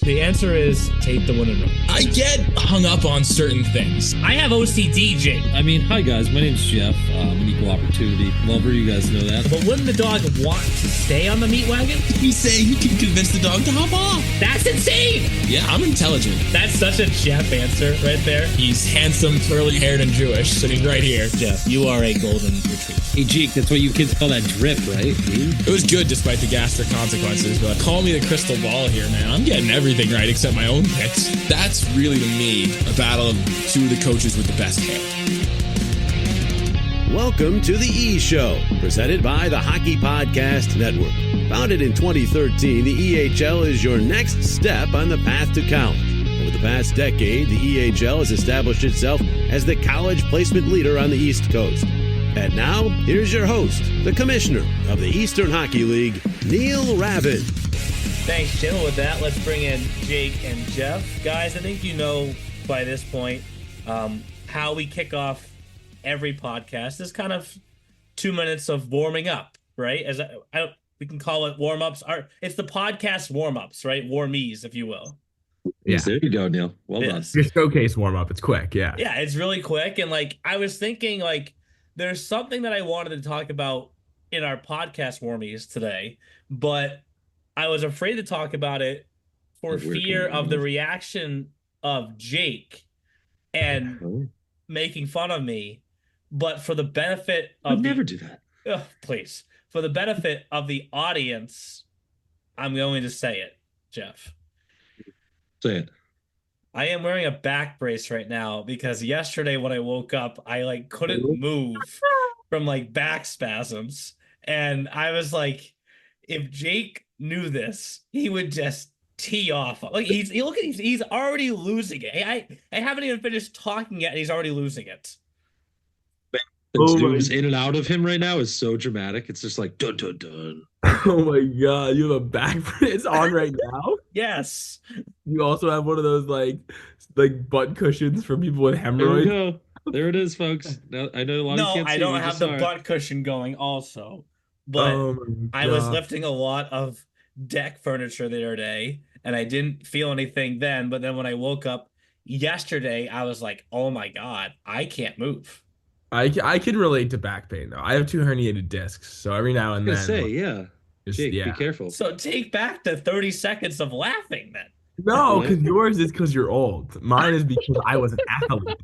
The answer is take the win and run. I get hung up on certain things. I have OCD, Jake. I mean, hi guys, my name's Jeff. I'm an equal opportunity lover. You guys know that. But wouldn't the dog want to stay on the meat wagon? You say you can convince the dog to hop off. That's insane. Yeah, I'm intelligent. That's such a Jeff answer right there. He's handsome, curly-haired, and Jewish, sitting right here. Jeff, you are a golden retriever. Hey, Jake, that's what you kids call that drip, right? It was good despite the gastric consequences, but call me the crystal ball here, man. I'm getting everything right except my own picks. That's really, to me, a battle of two of the coaches with the best hair. Welcome to the E Show, presented by the Hockey Podcast Network. Founded in 2013, the EHL is your next step on the path to college. Over the past decade, the EHL has established itself as the college placement leader on the East Coast. And now, here's your host, the commissioner of the Eastern Hockey League, Neil Ravin. Thanks, Jim. With that, let's bring in Jake and Jeff. Guys, I think you know by this point how we kick off every podcast. This is kind of 2 minutes of warming up, right? We can call it warm-ups. It's the podcast warm-ups, right? Warmies, if you will. Yeah, there you go, Neil. Well done. Your showcase warm-up. It's quick, yeah. Yeah, it's really quick. And, I was thinking, there's something that I wanted to talk about in our podcast warmies today, but I was afraid to talk about it for fear of the reaction of Jake and making fun of me. But for the benefit of never do that. Please. For the benefit of the audience, I'm going to say it, Jeff. Say it. I am wearing a back brace right now because yesterday when I woke up, I couldn't move from back spasms. And I was like, if Jake knew this, he would just tee off. He's already losing it. I haven't even finished talking yet and he's already losing it. What's in and out of him right now is so dramatic. It's just like dun dun dun. Oh my god, you have a back brace on right now? Yes. You also have one of those butt cushions for people with hemorrhoids. There we go. There it is, folks. Now I know a lot of you can't see. I don't have the butt cushion going also. But I was lifting a lot of deck furniture the other day and I didn't feel anything then, but then when I woke up yesterday, I was like, oh my god, I can't move. I can relate to back pain, though. I have 2 herniated discs, so every now and then... Jake, be careful. So take back the 30 seconds of laughing, then. No, because yours is because you're old. Mine is because I was an athlete.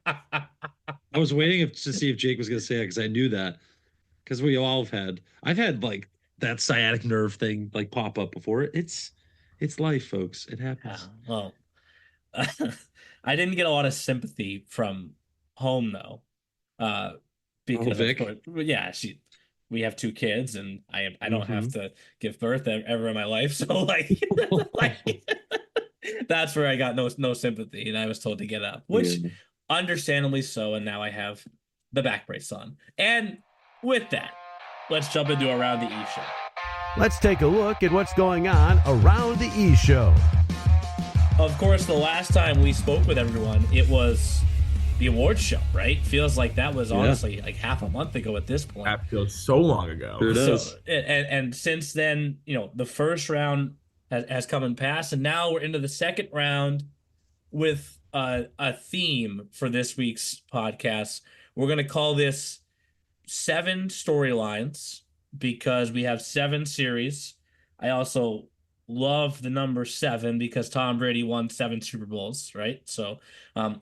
I was waiting to see if Jake was going to say it, because I knew that. Because we all have I've had, that sciatic nerve thing, pop up before. It's life, folks. It happens. Well, I didn't get a lot of sympathy from home though, because Vic? we have 2 kids and I don't have to give birth ever in my life, so that's where I got no sympathy and I was told to get up, which understandably so, and now I have the back brace on. And with that, let's jump into Around the E Show. Let's take a look at what's going on around the E Show. Of course, the last time we spoke with everyone, it was the awards show, right? Feels like that was honestly half a month ago at this point. That feels so long ago. It is. And since then, the first round has come and passed, and now we're into the second round with a theme for this week's podcast. We're going to call this 7 storylines because we have 7 series. I also love the number 7 because Tom Brady won 7 Super Bowls, right? So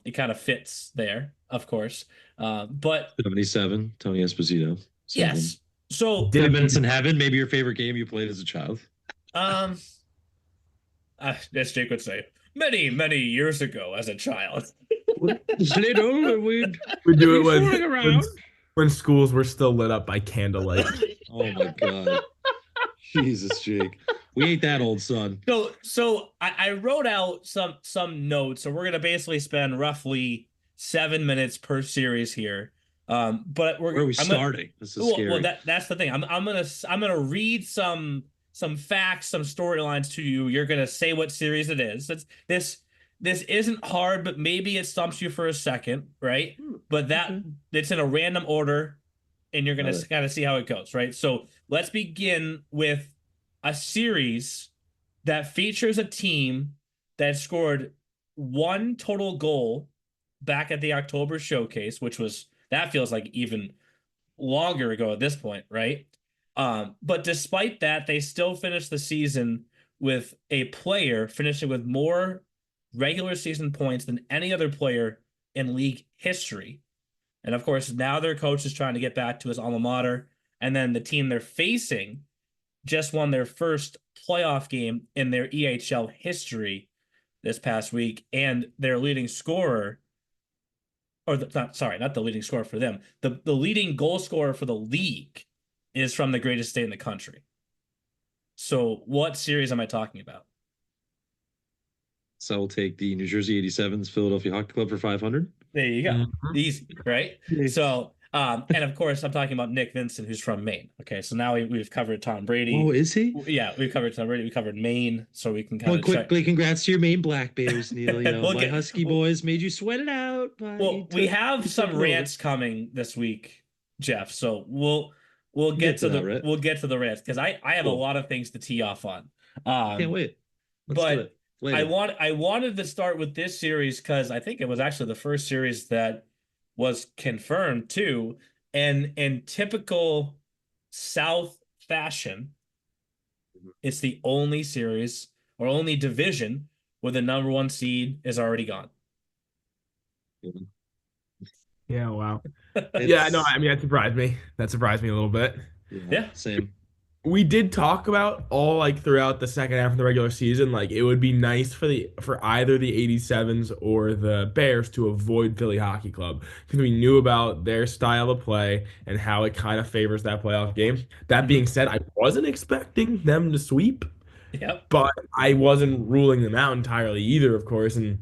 it kind of fits there, of course. But 77, Tony Esposito. 7. Yes. So Dividends in Heaven, maybe your favorite game you played as a child. As Jake would say, many years ago as a child. We do it when schools were still lit up by candlelight. Oh my god. Jesus, Jake. We ain't that old, son. So I wrote out some notes. So we're gonna basically spend roughly 7 minutes per series here. But where are we starting? This is scary. Well, that's the thing. I'm gonna read some facts, some storylines to you. You're gonna say what series it is. This isn't hard, but maybe it stumps you for a second, right? But it's in a random order, and you're gonna kind of see how it goes, right? So let's begin with a series that features a team that scored one total goal back at the October showcase, that feels like even longer ago at this point, right? But despite that, they still finished the season with a player finishing with more regular season points than any other player in league history. And of course, now their coach is trying to get back to his alma mater. And then the team they're facing just won their first playoff game in their EHL history this past week. And their leading scorer, not the leading scorer for them, the leading goal scorer for the league is from the greatest state in the country. So what series am I talking about? So I'll take the New Jersey 87s Philadelphia Hockey Club for 500. There you go. Mhm. Easy, right? So, and of course, I'm talking about Nick Vincent, who's from Maine. Okay, so now we've covered Tom Brady. Oh, is he? Yeah, we've covered Tom Brady. We covered Maine, so we can kind Well, of quickly, congrats to your Maine Black Bears, Neil. You know, We'll my get- Husky boys made you sweat it out. But Well, we have some took rants coming this week, Jeff. So we'll get to that, right? we'll get to the rants because I have a Cool. lot of things to tee off on. Can't wait. Let's but do it. Later. I wanted to start with this series because I think it was actually the first series that was confirmed too. And in typical South fashion, it's the only series or only division where the number one seed is already gone. Yeah, wow. It's- Yeah, no, I mean that surprised me. That surprised me a little bit. Yeah. Same. We did talk about all like throughout the second half of the regular season, like it would be nice for either the 87s or the Bears to avoid Philly Hockey Club because we knew about their style of play and how it kind of favors that playoff game. That being said, I wasn't expecting them to sweep, Yep. but I wasn't ruling them out entirely either, of course, and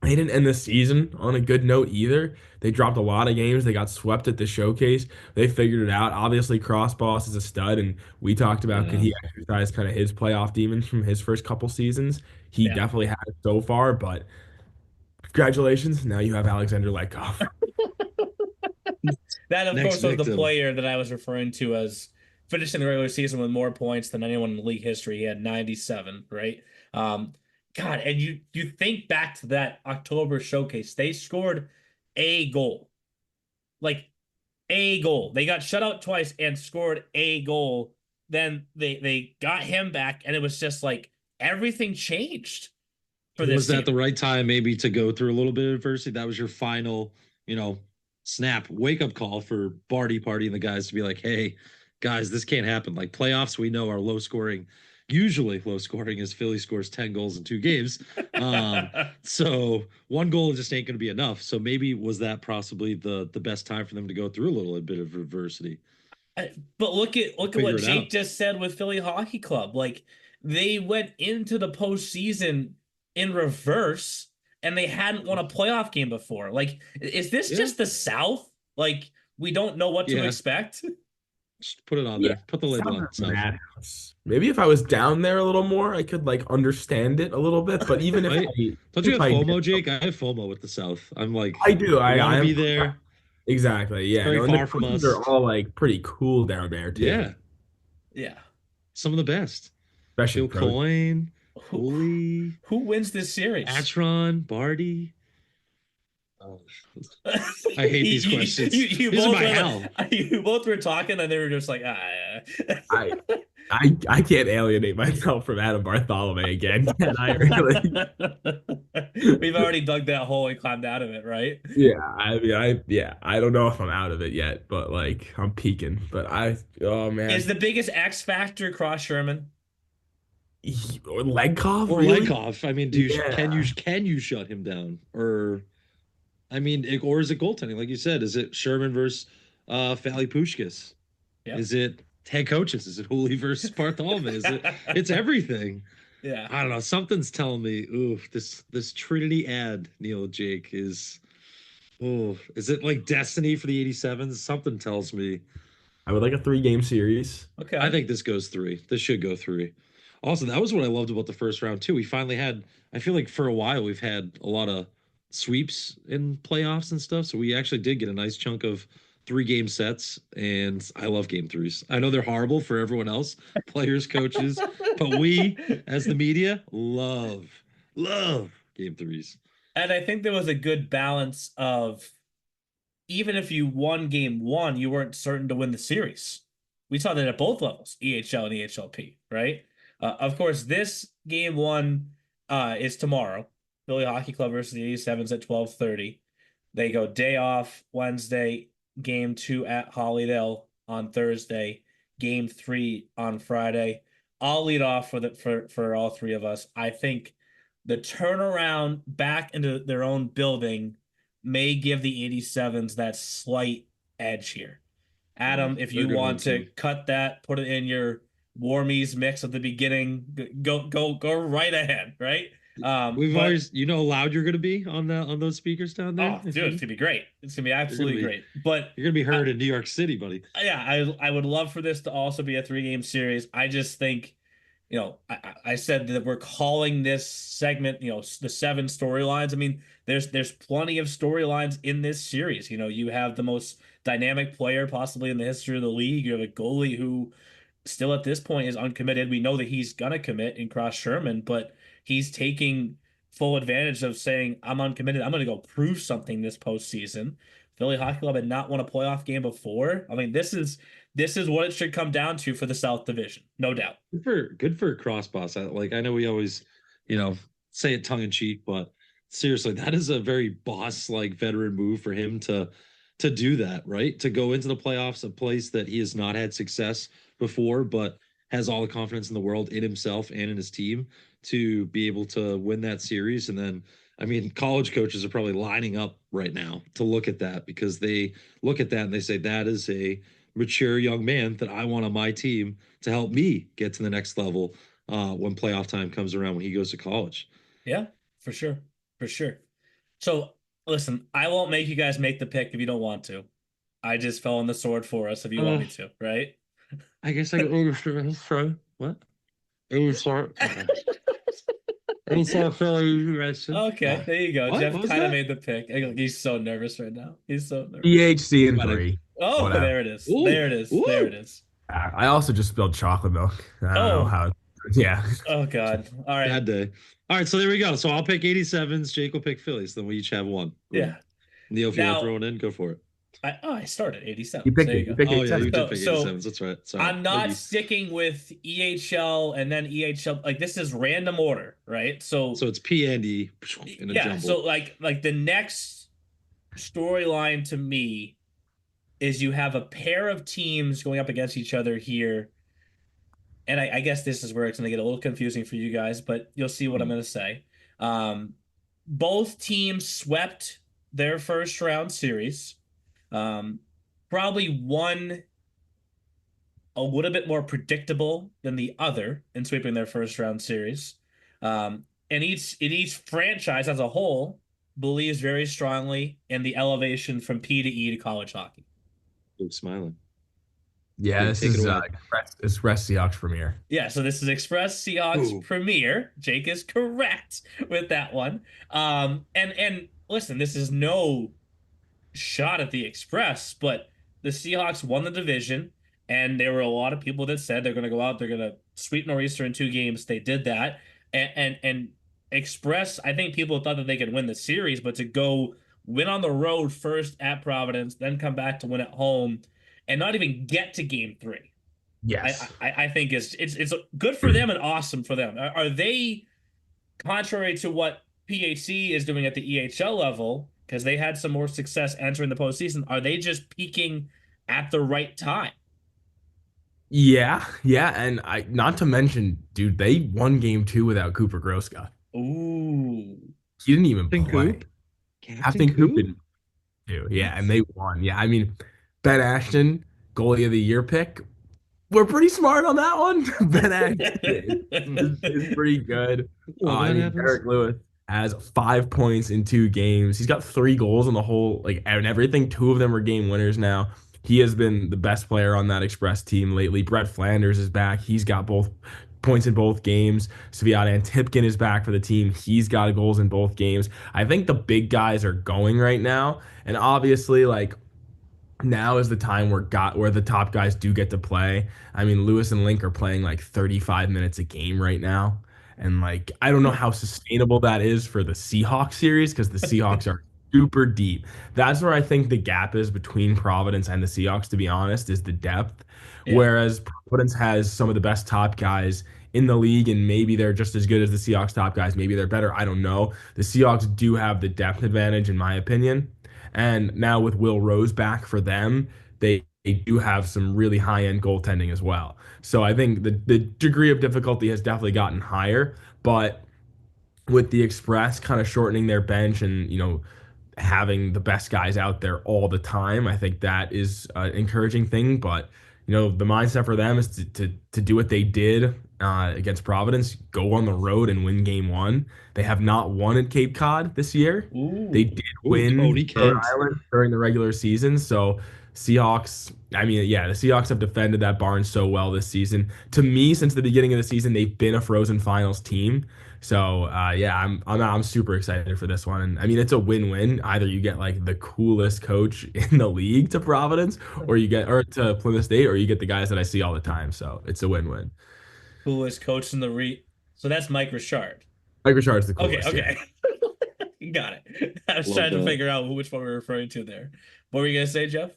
they didn't end the season on a good note either. They dropped a lot of games. They got swept at the showcase. They figured it out. Obviously, Crossboss is a stud, and we talked about could he exercise kind of his playoff demons from his first couple seasons. He Yeah. definitely has so far, but congratulations. Now you have Alexander Lekov. That, of Next course, was the victim. player that I was referring to as finishing the regular season with more points than anyone in league history. He had 97, right? God, and you think back to that October showcase, they scored a goal. Like a goal. They got shut out twice and scored a goal. Then they got him back, and it was just like everything changed for this Was that the team. right time maybe to go through a little bit of adversity? That was your final, snap wake up call for Barty Party and the guys to be like, hey, guys, this can't happen. Like playoffs, we know are low scoring. Usually low scoring is Philly scores 10 goals in 2 games. So one goal just ain't going to be enough. So maybe was that possibly the best time for them to go through a little bit of adversity? But look at Figure what it Jake out. just said with Philly Hockey Club. Like they went into the postseason in reverse, and they hadn't won a playoff game before. Like, is this Yeah. just the South? Like we don't know what to Yeah. expect. Just put it on Yeah. there. Put the label on it. So. Madhouse. Maybe if I was down there a little more, I could like understand it a little bit. But even if Right. I Don't you if have I FOMO, did- Jake? I have FOMO with the South. I'm like, I do. I want to I'm be there. Exactly. Yeah. very And the far from coaches us. are all like pretty cool down there too. Yeah, Yeah. some of the best. Especially Phil pros. Coyne, Who, Holy, who wins this series? Atron, Barty. Oh, I hate these questions. You This is both my were hell. you both were talking, and they were just like, I can't alienate myself from Adam Bartholomew again. Can I really? We've already dug that hole and climbed out of it, right? Yeah. I mean, I don't know if I'm out of it yet, but like I'm peaking. But oh man. Is the biggest X factor Cross Sherman? Or Legkov? Or Really? Lekov. I mean, Yeah. can you shut him down? Or I mean, or is it goaltending? Like you said, is it Sherman versus Fally Pushkas? Yeah. Is it head coaches? Is it Holy versus Bartholomew? It's everything. Yeah. I don't know. Something's telling me, oof, this Trinity ad, Neil Jake, is is it like destiny for the 87s? Something tells me. I would like a 3-game series. Okay. I think this goes 3. This should go 3. Also, that was what I loved about the first round too. We finally had, I feel like for a while we've had a lot of sweeps in playoffs and stuff. So we actually did get a nice chunk of 3 game sets, and I love game threes. I know they're horrible for everyone else, players, coaches, but we as the media love game threes. And I think there was a good balance of even if you won game one, you weren't certain to win the series. We saw that at both levels, EHL and EHLP, right? Of course, this game one is tomorrow. Philly Hockey Club versus the 87s at 12:30. They go day off Wednesday, game two at Hollydale on Thursday, game three on Friday. I'll lead off for all three of us. I think the turnaround back into their own building may give the 87s that slight edge here. Adam, if you want to cut that, put it in your warmies mix at the beginning, go right ahead, right? We've always, how loud you're gonna be on those speakers down there. Oh, dude, it's gonna be great. It's gonna be absolutely great. But you're gonna be heard in New York City, buddy. Yeah, I would love for this to also be a 3-game series. I just think, I said that we're calling this segment, the 7 storylines. I mean, there's plenty of storylines in this series. You have the most dynamic player possibly in the history of the league. You have a goalie who still at this point is uncommitted. We know that he's gonna commit in Cross Sherman, but he's taking full advantage of saying, I'm uncommitted. I'm gonna go prove something this postseason. Philly Hockey Club had not won a playoff game before. I mean, this is what it should come down to for the South Division, no doubt. Good for Cross Boss. I know we always, say it tongue in cheek, but seriously, that is a very boss like veteran move for him to do that, right? To go into the playoffs, a place that he has not had success before, but has all the confidence in the world in himself and in his team to be able to win that series. And then, I mean, college coaches are probably lining up right now to look at that because they look at that and they say, that is a mature young man that I want on my team to help me get to the next level when playoff time comes around when he goes to college. Yeah, for sure. For sure. So listen, I won't make you guys make the pick if you don't want to. I just fell on the sword for us if you want me to, right? I guess I can what? Okay, there you go. What? Jeff What kind of that? made the pick. He's so nervous right now. He's so nervous. EHC and 3. Oh, Whatever. there it is. Ooh, There it is. ooh. There it is. I also just spilled chocolate milk. I don't know how. Yeah. Oh God. All right. Bad day. All right, so there we go. So I'll pick 87s. Jake will pick Phillies. Then we each have one. Yeah. Neil, if you Now- want to throw it in, go for it. I started 87. You picked There it. you You go. picked Oh yeah, you 87. did pick So- 87s. That's right. Sorry. I'm not Thank you. sticking with EHL and then EHL. Like this is random order, right? So So it's P and E in a yeah. jumble. So like the next storyline to me is you have a pair of teams going up against each other here. And I guess this is where it's going to get a little confusing for you guys, but you'll see what I'm going to say. Both teams swept their first round series. Probably one a little bit more predictable than the other in sweeping their first round series. And each franchise as a whole believes very strongly in the elevation from P to E to college hockey. Luke's smiling. Yeah, Yeah, this take it is away. Express Seahawks premiere. Yeah, so this is Express Seahawks Ooh. premiere. Jake is correct with that one. And listen, this is no shot at the Express, but the Seahawks won the division, and there were a lot of people that said they're going to go out, they're going to sweep Nor'easter in 2 games. They did that, and Express. I think people thought that they could win the series, but to go win on the road first at Providence, then come back to win at home, and not even get to game 3. Yes. I think it's good for them and awesome for them. Are they, contrary to what PHC is doing at the EHL level, because they had some more success entering the postseason, are they just peaking at the right time? Yeah, and not to mention, dude, they won game 2 without Cooper Groska. Ooh. He didn't even Captain play. Coop? Captain Coop didn't do. Yeah, and they won. Yeah, I mean, Ben Ashton, goalie of the year pick. We're pretty smart on that one. Ben Ashton is pretty good. Well, I that mean, happens. Derek Lewis has 5 points in 2 games. He's got 3 goals on the whole, and everything. 2 of them are game winners now. He has been the best player on that Express team lately. Brett Flanders is back. He's got both points in both games. Sviat Antipkin is back for the team. He's got goals in both games. I think the big guys are going right now. And obviously, now is the time where the top guys do get to play. I mean, Lewis and Link are playing like 35 minutes a game right now. And like I don't know how sustainable that is for the Seahawks series because the Seahawks are super deep. That's where I think the gap is between Providence and the Seahawks, to be honest, is the depth. Yeah. Whereas Providence has some of the best top guys in the league, and maybe they're just as good as the Seahawks top guys. Maybe they're better. I don't know. The Seahawks do have the depth advantage, in my opinion. And now with Will Rose back for them, they do have some really high end goaltending as well. So I think the degree of difficulty has definitely gotten higher. But with the Express kind of shortening their bench and, having the best guys out there all the time, I think that is an encouraging thing. But the mindset for them is to do what they did against Providence, go on the road and win game one. They have not won at Cape Cod this year. They Ooh. did Ooh, win Cody Rhode Kent. Island during the regular season. So Seahawks, I mean, yeah, the Seahawks have defended that barn so well this season. To me, since the beginning of the season, they've been a Frozen Finals team. So yeah, I'm super excited for this one. And I mean, it's a win-win. Either you get like the coolest coach in the league to Providence, or to Plymouth State, or you get the guys that I see all the time. So it's a win-win. Coolest coach in the So that's Mike Richard. Mike Richard's the Okay, coolest. Yeah. okay. Got it. I was Love trying to that. figure out which one we're referring to there. What were you gonna say, Jeff?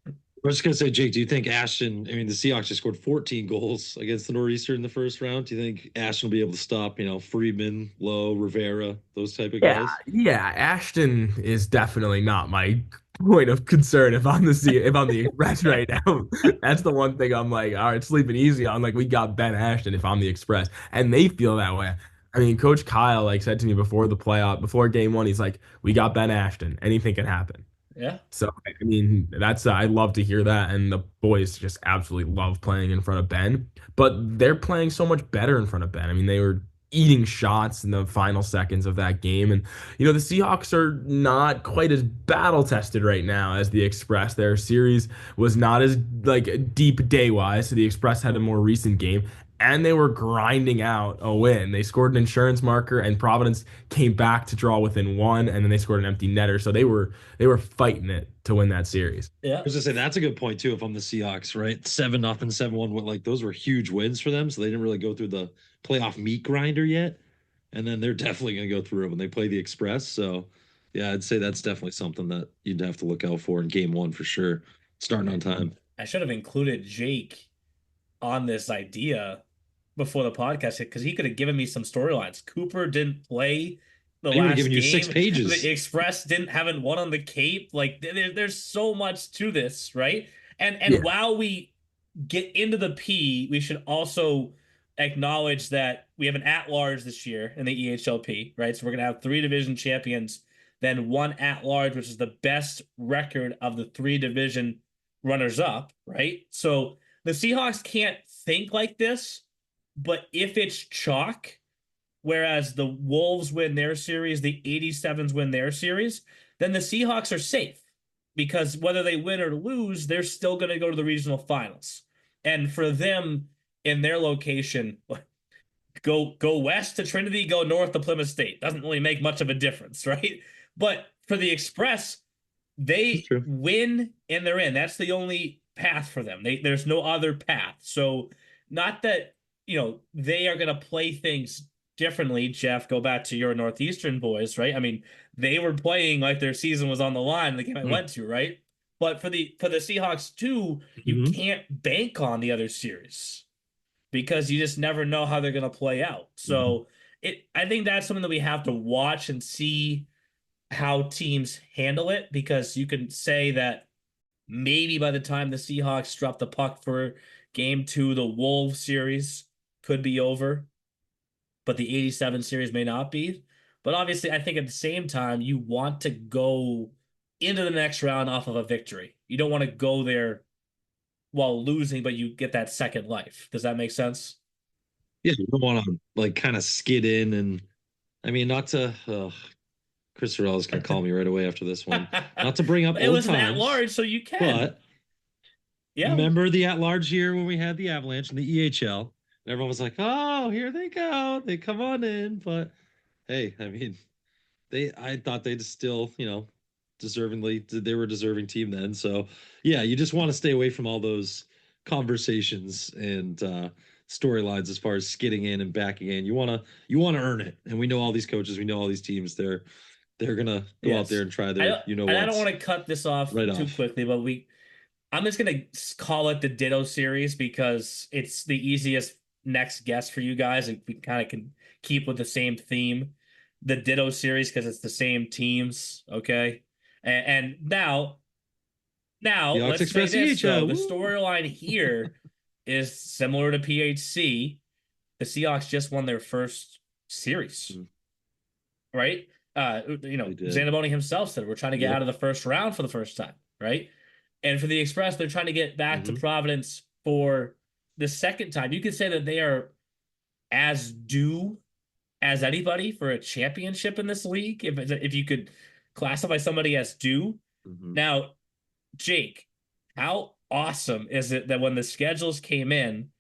I was just gonna say, Jake, do you think Ashton? I mean, the Seahawks just scored 14 goals against the Nor'easter in the first round. Do you think Ashton will be able to stop, Friedman, Lowe, Rivera, those type of Yeah, guys? yeah. Ashton is definitely not my point of concern if I'm the Express right now. That's the one thing I'm like, all right, sleeping easy on. Like we got Ben Ashton if I'm the Express, and they feel that way. I mean, Coach Kyle like said to me before game one, he's like, we got Ben Ashton. Anything can happen. Yeah. So I mean, I love to hear that, and the boys just absolutely love playing in front of Ben. But they're playing so much better in front of Ben. I mean, they were eating shots in the final seconds of that game, and the Seahawks are not quite as battle tested right now as the Express. Their series was not as like deep day wise, so the Express had a more recent game. And they were grinding out a win. They scored an insurance marker, and Providence came back to draw within one, and then they scored an empty netter. So they were fighting it to win that series. Yeah. I was gonna say that's a good point too. If I'm the Seahawks, right, 7-0, 7-1, like those were huge wins for them. So they didn't really go through the playoff meat grinder yet, and then they're definitely gonna go through it when they play the Express. So yeah, I'd say that's definitely something that you'd have to look out for in game one for sure. Starting on time. I should have included Jake on this idea before the podcast because he could have given me some storylines. Cooper didn't play the He would have last given you 6 game. pages. The Express haven't won on the Cape. Like there's so much to this, right? And Yeah. while we get into the P, we should also acknowledge that we have an at-large this year in the EHLP, right? So we're gonna have 3 division champions, then 1 at-large, which is the best record of the 3 division runners-up, right? So the Seahawks can't think like this, but if it's chalk, whereas the Wolves win their series, the 87s win their series, then the Seahawks are safe because whether they win or lose, they're still going to go to the regional finals. And for them in their location, go west to Trinity, go north to Plymouth State. Doesn't really make much of a difference, right? But for the Express, they win and they're in. That's the only path for them. There's no other path. So not that they are going to play things differently. Jeff, go back to your Northeastern boys, right? I mean, they were playing like their season was on the line, the game I went to, right? But for the Seahawks too, you can't bank on the other series because you just never know how they're going to play out. So I think that's something that we have to watch and see how teams handle it, because you can say that maybe by the time the Seahawks drop the puck for game 2, the Wolves series could be over, but the 87 series may not be. But obviously, I think at the same time, you want to go into the next round off of a victory. You don't want to go there while losing, but you get that second life. Does that make sense? Yeah, you don't want to like kind of skid in, and I mean not to. Chris Sorrell is gonna call me right away after this one. Not to bring up it old was an times, at-large, so you can. but yeah, remember the at-large year when we had the Avalanche in the EHL? And everyone was like, "Oh, here they go! They come on in." But hey, I mean, I thought they'd still, they were a deserving team then. So yeah, you just want to stay away from all those conversations and storylines as far as skidding in and backing in. You wanna earn it. And we know all these coaches, we know all these teams, they're gonna go out there and try their I don't want to cut this off too quickly, but I'm just gonna call it the Ditto series because it's the easiest next guess for you guys, and we kind of can keep with the same theme. The Ditto series because it's the same teams, okay? And now let's say this. So the storyline here is similar to PHC. The Seahawks just won their first series, right? Zanaboni himself said we're trying to get out of the first round for the first time, right? And for the Express, they're trying to get back to Providence for the second time. You could say that they are as due as anybody for a championship in this league, if you could classify somebody as due. Now, Jake, how awesome is it that when the schedules came in,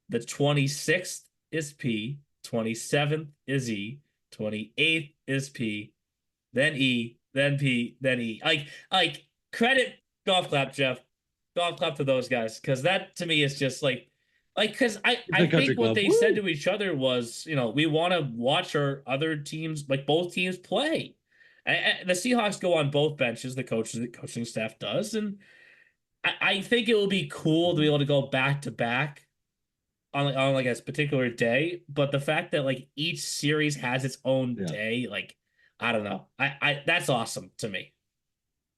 the 26th is P, 27th is E, 28th is P, then E, then P, then E. Like credit, golf clap, Jeff. Golf clap to those guys, because that to me is just because I think what they said to each other was, we want to watch our other teams, like both teams, play. And the Seahawks go on both benches, the coaching staff does, and I think it will be cool to be able to go back to back on like a particular day. But the fact that like each series has its own day, like I don't know, I that's awesome to me.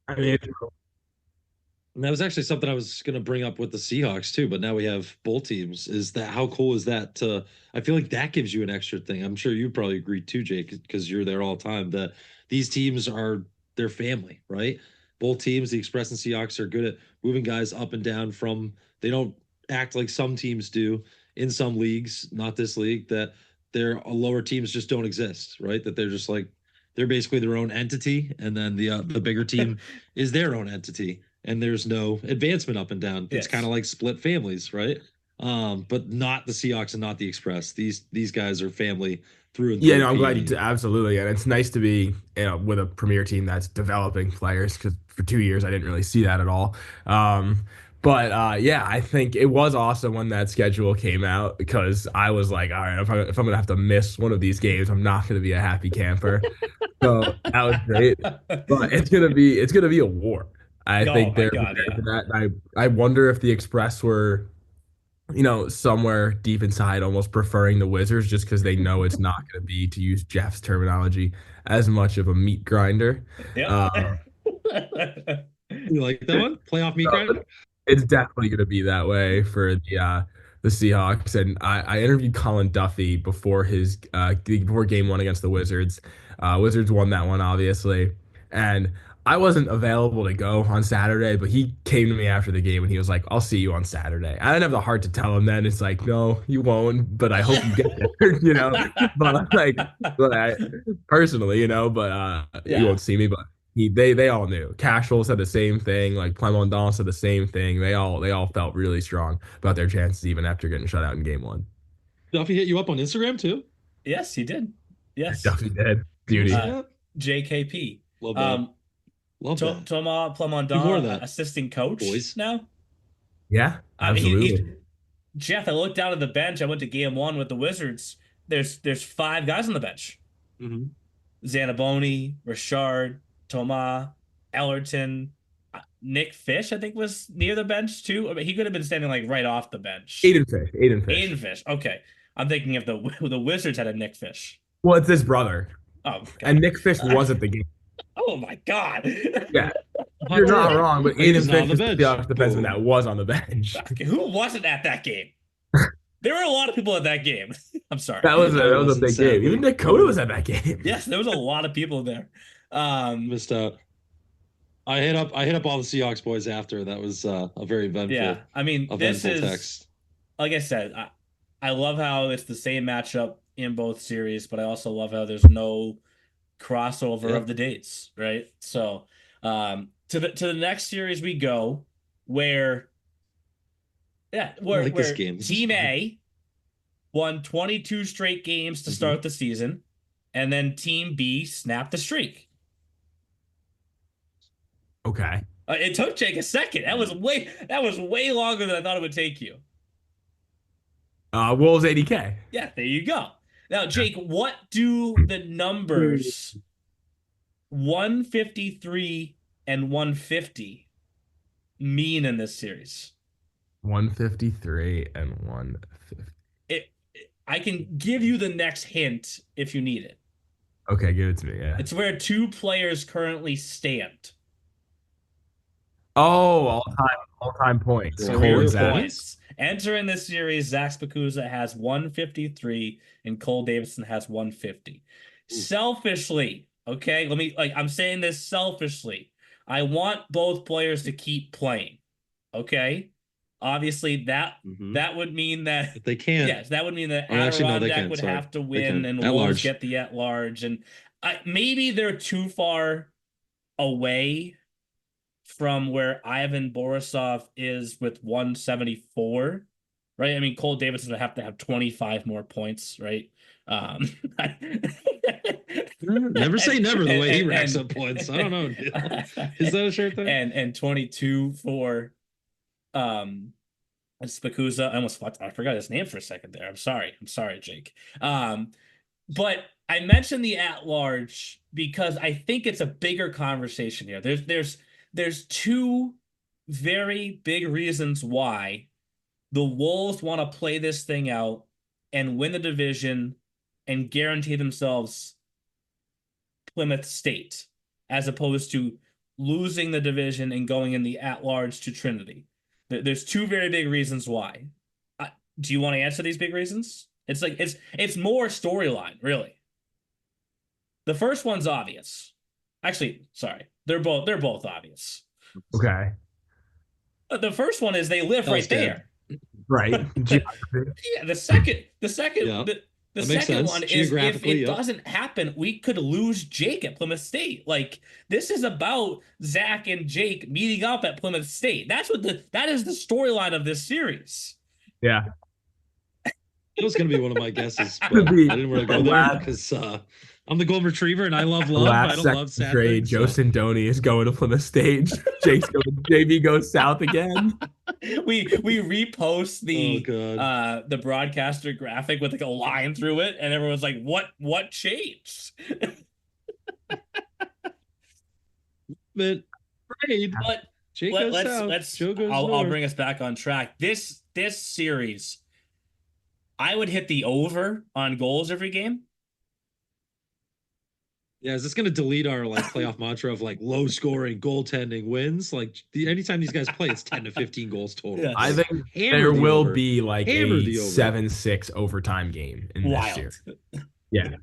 I mean, and that was actually something I was going to bring up with the Seahawks too, but now we have both teams. How cool is that? I feel like that gives you an extra thing. I'm sure you probably agree too, Jake, because you're there all the time, that these teams are their family, right? Both teams, the Express and Seahawks, are good at moving guys up and down they don't act like some teams do in some leagues, not this league, that their lower teams just don't exist, right? That they're just like, they're basically their own entity. And then the bigger team is their own entity. And there's no advancement up and down. It's kind of like split families, right? But not the Seahawks and not the Express. These guys are family through and through. Yeah, no, I'm glad you did. Absolutely. And it's nice to be with a premier team that's developing players, because for 2 years I didn't really see that at all. But I think it was awesome when that schedule came out, because I was like, all right, if I'm going to have to miss one of these games, I'm not going to be a happy camper. So that was great. But it's going to be a war. I think they're that. I wonder if the Express were, somewhere deep inside almost preferring the Wizards, just because they know it's not going to be, to use Jeff's terminology, as much of a meat grinder. Yeah. You like that one? Playoff meat grinder? It's definitely going to be that way for the Seahawks. And I interviewed Colin Duffy before before game one against the Wizards. Wizards won that one, obviously. And I wasn't available to go on Saturday, but he came to me after the game and he was like, I'll see you on Saturday. I didn't have the heart to tell him then. It's like, no, you won't, but I hope you get there, but I personally, but you won't see me, but they all knew. Cashel said the same thing. Like Plemondon said the same thing. They all felt really strong about their chances even after getting shut out in game one. Duffy hit you up on Instagram too? Yes, he did. Yes. Duffy did. Beauty. JKP. Love that. Love that. Thomas Plemondon, assistant coach now. Yeah, absolutely. Jeff, I looked down at the bench. I went to game one with the Wizards. There's 5 guys on the bench. Zanaboni, Richard, Thomas, Ellerton, Nick Fish, I think, was near the bench too. I mean, he could have been standing like right off the bench. Aiden Fish. Okay, I'm thinking if the Wizards had a Nick Fish. Well, it's his brother. Oh, God. And Nick Fish was at the game. Oh my God. Yeah, you're not wrong, but Aiden Fish is the defenseman that was on the bench. Who wasn't at that game? There were a lot of people at that game. I'm sorry. That was a big game. Even Dakota was at that game. Yes, there was a lot of people there. Missed out. I hit up all the Seahawks boys after. That was a very eventful. Yeah, I mean, this is text. Like I said, I love how it's the same matchup in both series, but I also love how there's no crossover of the dates, right? So to the next series we go, where Team A won 22 straight games to start the season, and then Team B snapped the streak. Okay. It took Jake a second. That was way longer than I thought it would take you. Wolves 80K. Yeah, there you go. Now, Jake, what do the numbers 153 and 150 mean in this series? 153 and 150. I can give you the next hint if you need it. Okay, give it to me. Yeah. It's where two players currently stand. Oh, all-time points. Career Cole and points. Zach. Points. Entering this series, Zach Spakuza has 153 and Cole Davidson has 150. Ooh. Selfishly, okay, I'm saying this selfishly. I want both players to keep playing. Okay? Obviously, that would mean that If they can't. yes, that would mean that Actually, no, they Adirondack can't. would Sorry. have to They win can't. and At Wolves large. get the at large. And maybe they're too far away from where Ivan Borisov is with 174, right? I mean, Cole Davidson would have to have 25 more points, right? Never say never the way he racks up points. I don't know. Is that a shirt thing? And 22 for Spakuza. I forgot his name for a second there. I'm sorry, Jake. But I mentioned the at-large because I think it's a bigger conversation here. There's two very big reasons why the Wolves want to play this thing out and win the division and guarantee themselves Plymouth State, as opposed to losing the division and going in the at-large to Trinity. There's two very big reasons why. Do you want to answer these big reasons? It's more storyline, really. The first one's obvious. Actually, sorry. They're both obvious. Okay. The first one is they live right there. Right. Yeah, the second Yeah. The That makes second sense. one is if Geographically, it yeah. doesn't happen, we could lose Jake at Plymouth State. Like, this is about Zach and Jake meeting up at Plymouth State. That is the storyline of this series. Yeah. It was going to be one of my guesses, but I didn't want to go there because I'm the golden retriever and I love love. I don't love sad trade. things. Joe Sindoni is going to Plymouth State. JB goes south again. We repost the Oh, broadcaster graphic with like a line through it, and everyone's like, "What changed?" But Jake goes south. Joe goes I'll north. bring us back on track. This series, I would hit the over on goals every game. Yeah, is this going to delete our like playoff mantra of like low scoring goaltending wins? Like anytime these guys play, it's 10 to 15 goals total. Yeah. I think there will be like a 7-6 overtime game in this year. Yeah.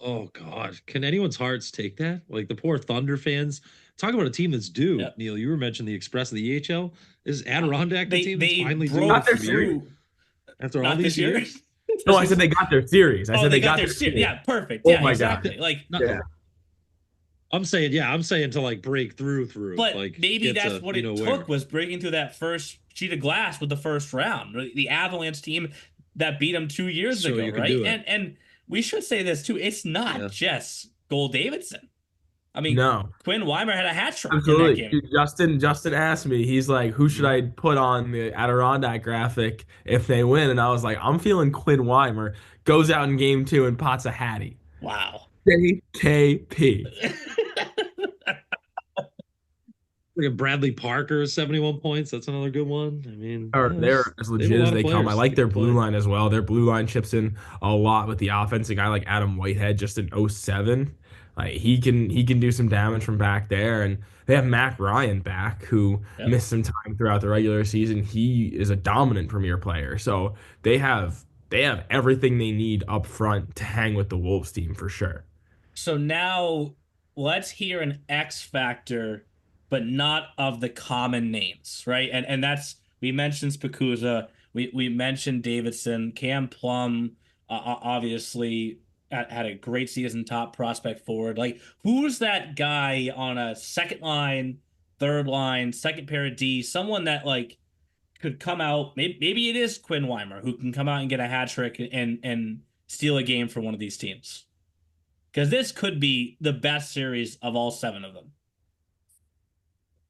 Oh God, can anyone's hearts take that? Like the poor Thunder fans. Talk about a team that's due. Yep. Neil, you were mentioning the Express of the EHL. Is Adirondack the team that's finally broke due through after all these years? No, I said they got their series. I said they got their series. Yeah, perfect. Oh Yeah, my exactly. God. Like, yeah. I'm saying to like break through. But like maybe that's what it took was breaking through that first sheet of glass with the first round. The Avalanche team that beat them 2 years ago, right? And we should say this too. It's not just Cole Davidson. I mean, no. Quinn Weimer had a hat trick Absolutely. in that game. Justin asked me, he's like, who should I put on the Adirondack graphic if they win? And I was like, I'm feeling Quinn Weimer. Goes out in game 2 and pots a hattie. Wow. JKP. Look at Bradley Parker, 71 points. That's another good one. I mean, they're as legit as they come. I like their blue line as well. Their blue line chips in a lot with the offense. A guy like Adam Whitehead, just in 07. Like he can do some damage from back there. And they have Mac Ryan back, who missed some time throughout the regular season. He is a dominant premier player. So they have everything they need up front to hang with the Wolves team for sure. So now let's hear an X factor, but not of the common names, right? And that's, we mentioned Spakuza, we mentioned Davidson, Cam Plum, obviously had a great season, top prospect forward. Like, who's that guy on a second line, third line, second pair of D, someone that like could come out, maybe it is Quinn Weimer who can come out and get a hat trick and steal a game for one of these teams. Because this could be the best series of all 7 of them.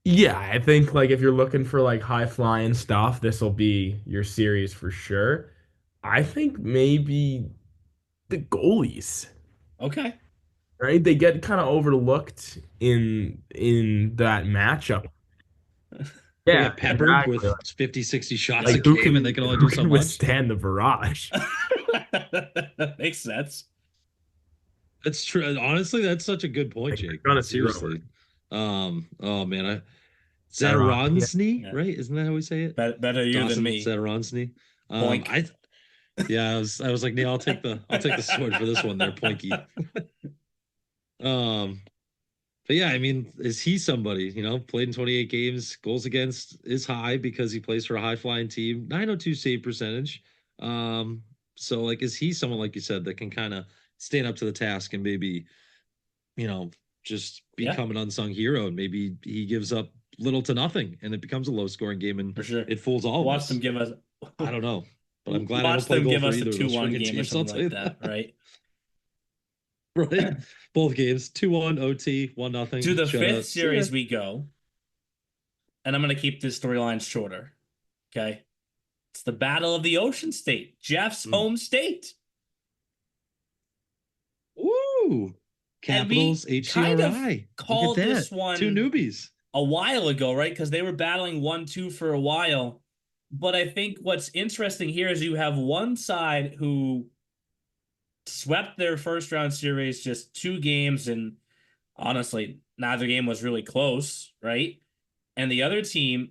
Yeah, I think like if you're looking for like high flying stuff, this will be your series for sure. I think maybe the goalies, Okay. right? They get kind of overlooked in that matchup. They Yeah, get peppered exactly. with 50, 60 shots a Like who game, and can they can only who do so can much. withstand the barrage? Makes sense. That's true. Honestly, that's such a good point, Like they're Jake. gonna throw it. Seriously. Oh man, Saturday. Zadoronsny, Yeah. right? Isn't that how we say it? Better you than Dawson me. Zadoronsny. Boink. I was like, Neil, I'll take the sword for this one there, Poinky. Um, but yeah, I mean, is he somebody, played in 28 games, goals against is high because he plays for a high flying team, 902 save percentage. Um, so like, is he someone, like you said, that can kind of stand up to the task and maybe, you know, just Yeah, become an unsung hero, and maybe he gives up little to nothing and it becomes a low scoring game and for sure. it fools all of Watch them us. give us I don't know, but I'm glad I don't watch play them goal give for us a either of those 2-1 freaking game or teams. I'll something tell you like that, right? right? Both games, 2-1 OT, 1-0. To the fifth Shutout. See ya. series we go, and I'm gonna keep this storyline shorter. Okay. It's the Battle of the Ocean State, Jeff's Mm. home state. Ooh. And we Capitals kind of HCRI. Look at called that. this Two one newbies. a while ago, right? Because they were battling 1-2 for a while. But I think what's interesting here is you have one side who swept their first round series just 2 games, and honestly, neither game was really close, right? And the other team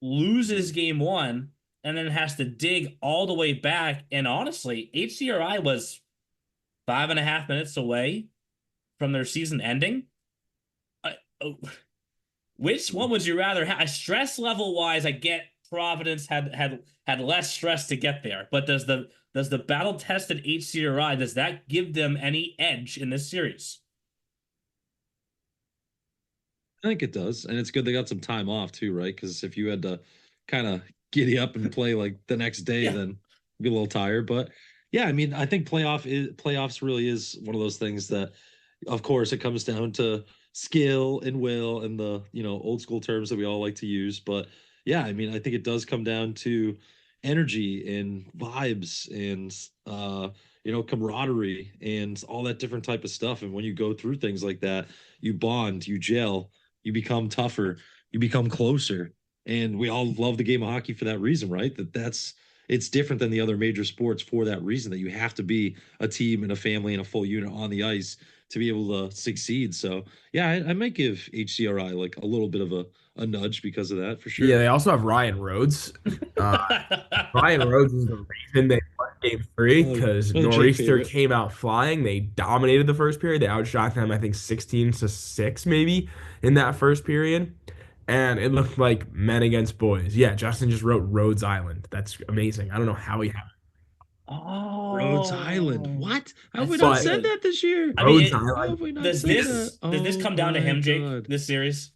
loses game one and then has to dig all the way back. And honestly, HCRI was 5.5 minutes away from their season ending. Oh, which one would you rather have? Stress level wise, I get Providence had less stress to get there, but does the battle tested HCRI, does that give them any edge in this series? I think it does. And it's good they got some time off too, right? Because if you had to kind of giddy up and play like the next day, Yeah. then you'd be a little tired. But yeah, I mean, I think playoffs really is one of those things that, of course, it comes down to skill and will and the, old school terms that we all like to use. But yeah, I mean, I think it does come down to energy and vibes and camaraderie and all that different type of stuff. And when you go through things like that, you bond, you gel, you become tougher, you become closer. And we all love the game of hockey for that reason, right? It's different than the other major sports for that reason, that you have to be a team and a family and a full unit on the ice to be able to succeed. So yeah, I might give HCRI like a little bit of a nudge because of that for Yeah, sure. they also have Ryan Rhodes. Uh, Ryan Rhodes is the reason they won game three Oh, because another Jake Nor'easter favorite. came out flying. They dominated the first period. They outshot them, I think, 16-6 maybe in that first period. And it looked like men against boys. Yeah, Justin just wrote Rhodes Island. That's amazing. I don't know how he had Rhodes Island. Oh, What? How have we that's not so but said good. that this year? I mean, Rhodes How Island. have we not does said that? this Oh come down to my him, Jake? God. This series?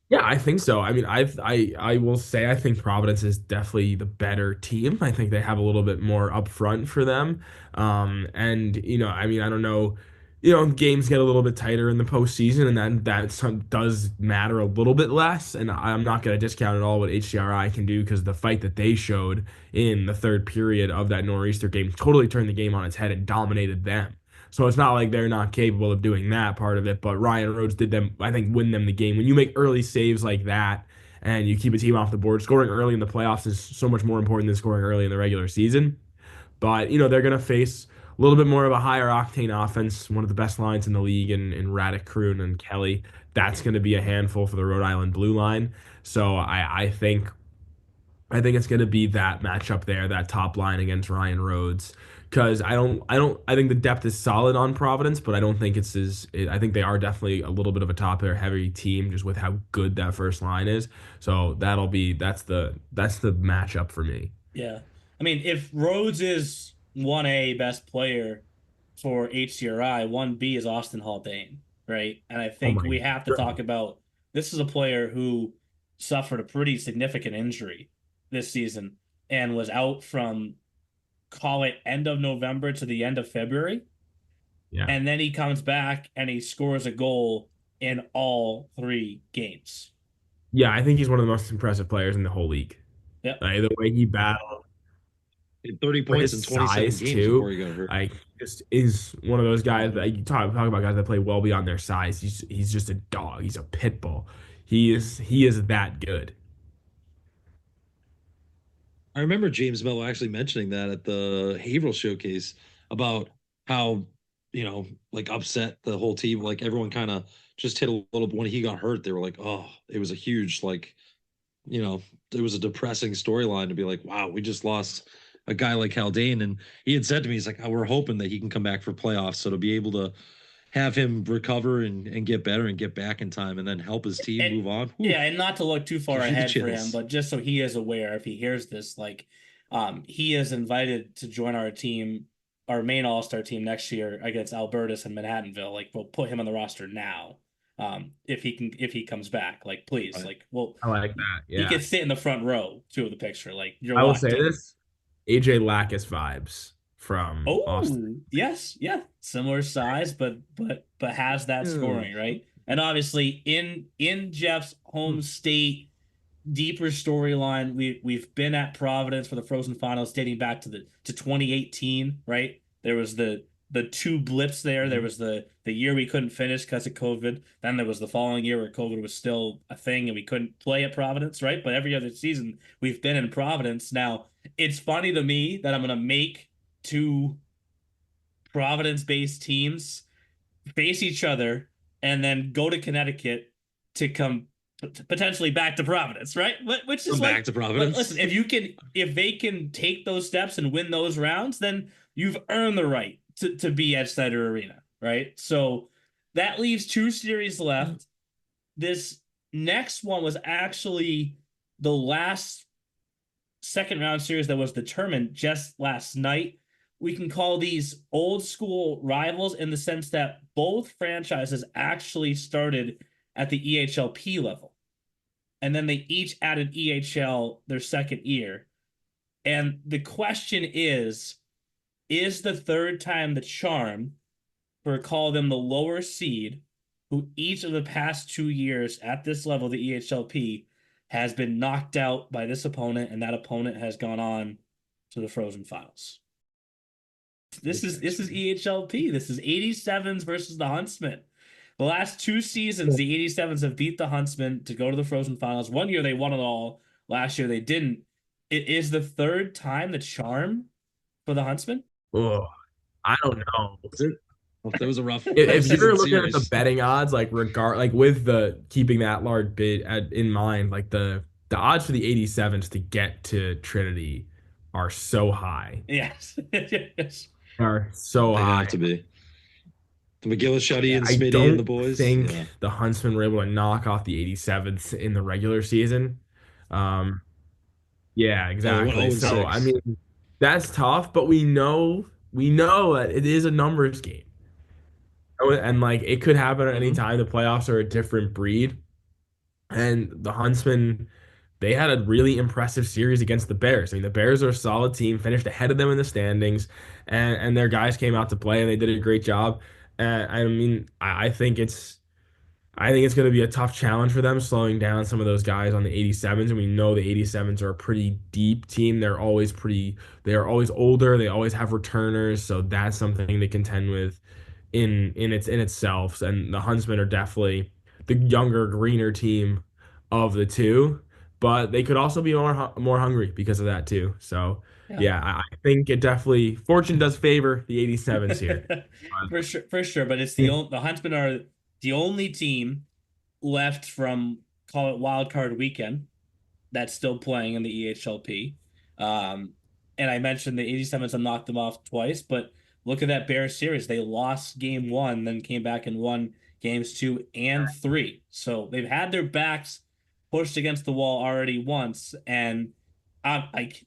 Yeah, I think so. I mean, I will say I think Providence is definitely the better team. I think they have a little bit more upfront for them. And I mean, I don't know. Games get a little bit tighter in the postseason, and does matter a little bit less. And I'm not going to discount at all what HCRI can do because the fight that they showed in the third period of that Nor'easter game totally turned the game on its head and dominated them. So it's not like they're not capable of doing that part of it, but Ryan Rhodes did them, I think, win them the game. When you make early saves like that and you keep a team off the board, scoring early in the playoffs is so much more important than scoring early in the regular season. But, they're going to face a little bit more of a higher octane offense, one of the best lines in the league in Radek, Kroon, and Kelly. That's going to be a handful for the Rhode Island blue line. So I think it's going to be that matchup there, that top line against Ryan Rhodes, because I think the depth is solid on Providence, but I don't think I think they are definitely a little bit of a top pair heavy team just with how good that first line is. So that's the matchup for me. Yeah. I mean, if Rhodes is 1A best player for HCRI, 1B is Austin Haldane, right? And I Oh think my we have to talk goodness. about this is a player who suffered a pretty significant injury this season and was out from, call it, end of November to the end of February. Yeah. And then he comes back and he scores a goal in all 3 games. Yeah, I think he's one of the most impressive players in the whole league. Yep. Like the way he battled He had 30 for points in his 27 size games before too. he got hurt. Like just is one of those guys that you talk about guys that play well beyond their size. He's just a dog. He's a pit bull. He is that good. I remember James Mello actually mentioning that at the Haverhill showcase about how, like upset the whole team, like everyone kind of just hit a little. When he got hurt, they were like, oh, it was a huge, like, you know, it was a depressing storyline to be like, wow, we just lost a guy like Haldane. And he had said to me, he's like, oh, we're hoping that he can come back for playoffs. So to be able to have him recover and get better and get back in time and then help his team And move on. yeah, and not to look too far Gives you the ahead for him, chills. but just so he is aware, if he hears this, like, he is invited to join our team, our main All-Star team next year against Albertus and Manhattanville. Like, we'll put him on the roster now. If he comes back, like, please, Right. like, well, I like that. he Yeah. could sit in the front row too of the picture. Like, you're I will locked say in. this. AJ Lackus vibes from Austin. Oh, yes, yeah, similar size, but has that Yeah. scoring, right? And obviously in Jeff's home state, deeper storyline. We've been at Providence for the Frozen Finals dating back to 2018, right? There was the two blips there. There was the year we couldn't finish because of COVID. Then there was the following year where COVID was still a thing and we couldn't play at Providence, right? But every other season we've been in Providence. Now, it's funny to me that I'm gonna make two Providence-based teams face each other and then go to Connecticut to come potentially back to Providence, right? Which is Come like, back to Providence. listen, if they can take those steps and win those rounds, then you've earned the right to be at Snyder Arena, right? So that leaves two series left. This next one was actually the last second round series that was determined just last night. We can call these old school rivals in the sense that both franchises actually started at the EHLP level. And then they each added EHL their second year. And the question is the third time the charm, for call them the lower seed, who each of the past 2 years at this level, the EHLP, has been knocked out by this opponent, and that opponent has gone on to the Frozen Finals. This is EHLP. This is 87s versus the Huntsmen. The last two seasons, the 87s have beat the Huntsmen to go to the Frozen Finals. One year they won it all. Last year they didn't. It is the third time the charm for the Huntsmen. Oh, I don't know. Is it? Well, that was a rough If you're season looking at the series. betting odds, like with the keeping that large bid in mind, like the odds for the 87s to get to Trinity are so high. Yes. Yes. Are so They high. have to be. The McGillis-Shuddy and I Smitty don't and the boys. think Yeah. the Huntsmen were able to knock off the 87s in the regular season. Yeah, Oh, exactly. So I 0-6. mean, that's tough, but we know that it is a numbers game. And like it could happen at any time. The playoffs are a different breed. And the Huntsmen, they had a really impressive series against the Bears. I mean, the Bears are a solid team, finished ahead of them in the standings, and their guys came out to play and they did a great job. I mean, I think it's going to be a tough challenge for them, slowing down some of those guys on the 87s. And we know the 87s are a pretty deep team. They're always older. They always have returners, so that's something to contend with in itself. And the Huntsmen are definitely the younger, greener team of the two, but they could also be more hungry because of that too. So yeah, I think it definitely fortune does favor the 87s here. For sure. But it's the Huntsmen are the only team left from, call it wild card weekend, that's still playing in the EHLP. And I mentioned the 87s have knocked them off twice, but look at that Bears series. They lost game one, then came back and won games 2 and 3. So they've had their backs pushed against the wall already once. And